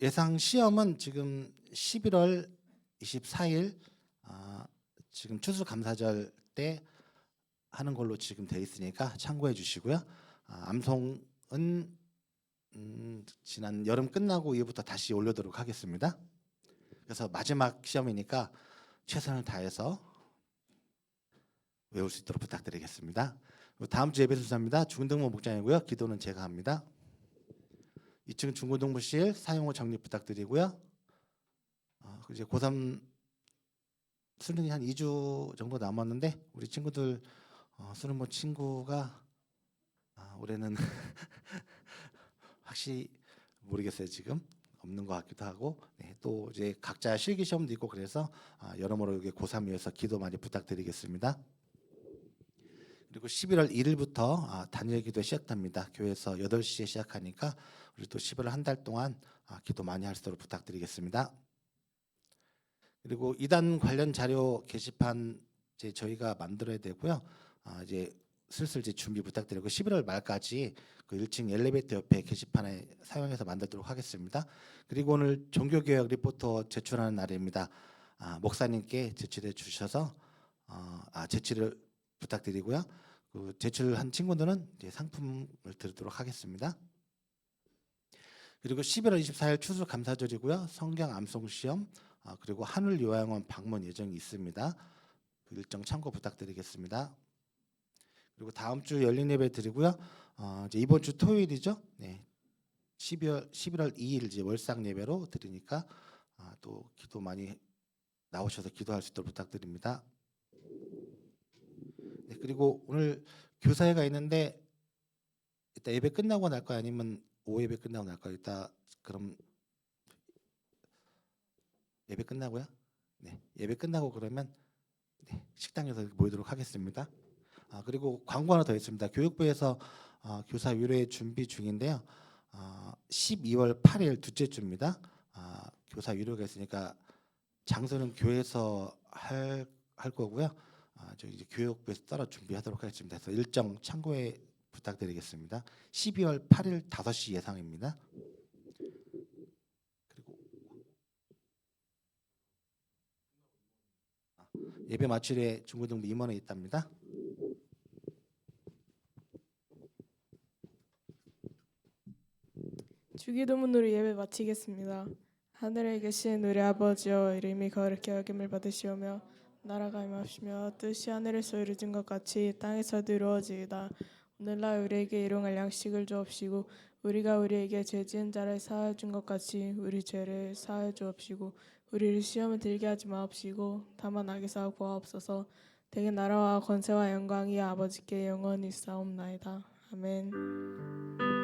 예상 시험은 지금 11월 24일 지금 추수감사절 때 하는 걸로 지금 돼 있으니까 참고해 주시고요. 암송은 지난 여름 끝나고 이후부터 다시 올려도록 하겠습니다. 그래서 마지막 시험이니까 최선을 다해서 외울 수 있도록 부탁드리겠습니다. 다음 주 예배 순서입니다. 중등부 목장이고요. 기도는 제가 합니다. 2층 중고등부실 사용 후 정리 부탁드리고요. 이제 고3 수능이 한 2주 정도 남았는데 우리 친구들 수능 본 친구가 올해는 확실히 모르겠어요. 지금 없는 것 같기도 하고 또 이제 각자 실기 시험도 있고 그래서 여러모로 이게 고3 위해서 기도 많이 부탁드리겠습니다. 그리고 11월 1일부터 단일 기도 시작합니다. 교회에서 8시에 시작하니까 우리 또 11월 한 달 동안 기도 많이 할 수 있도록 부탁드리겠습니다. 그리고 이단 관련 자료 게시판 이제 저희가 만들어야 되고요. 이제 슬슬 이제 준비 부탁드리고 11월 말까지 그 1층 엘리베이터 옆에 게시판에 사용해서 만들도록 하겠습니다. 그리고 오늘 종교개혁 리포터 제출하는 날입니다. 목사님께 제출해 주셔서 제출을 부탁드리고요. 그 제출한 친구들은 이제 상품을 드리도록 하겠습니다. 그리고 11월 24일 추수감사절이고요. 성경 암송 시험 그리고 하늘요양원 방문 예정이 있습니다. 그 일정 참고 부탁드리겠습니다. 그리고 다음 주 열린 예배 드리고요. 이제 이번 주 토요일이죠. 네. 11월 2일 이제 월상 예배로 드리니까 또 기도 많이 나오셔서 기도할 수 있도록 부탁드립니다. 네, 그리고 오늘 교사회가 있는데 이따 예배 끝나고 날까요? 아니면 오후 예배 끝나고 날까요? 이따 그럼 예배 끝나고요? 네, 예배 끝나고 그러면 식당에서 모이도록 하겠습니다. 그리고 광고 하나 더 있습니다. 교육부에서 교사 위로회 준비 중인데요. 12월 8일 둘째 주입니다. 교사 위로가 있으니까 장소는 교회에서 할 거고요. 저희 이제 교육부에서 따로 준비하도록 하겠습니다. 그래서 일정 참고해 부탁드리겠습니다. 12월 8일 5시 예상입니다. 그리고 예배 마칠에 중고등부 임원회 있답니다. 주기도문으로 예배 마치겠습니다. 하늘에 계신 우리 아버지여 이름이 거룩히 여김을 받으시오며 나라가 임하시며 뜻이 하늘에서 이루어진 것 같이 땅에서도 이루어지이다. 오늘날 우리에게 일용할 양식을 주옵시고 우리가 우리에게 죄 지은 자를 사하여 준 것 같이 우리 죄를 사하여 주옵시고 우리를 시험에 들게 하지 마옵시고 다만 악에서 구하옵소서. 대개 나라와 권세와 영광이 아버지께 영원히 있사옵나이다. 아멘.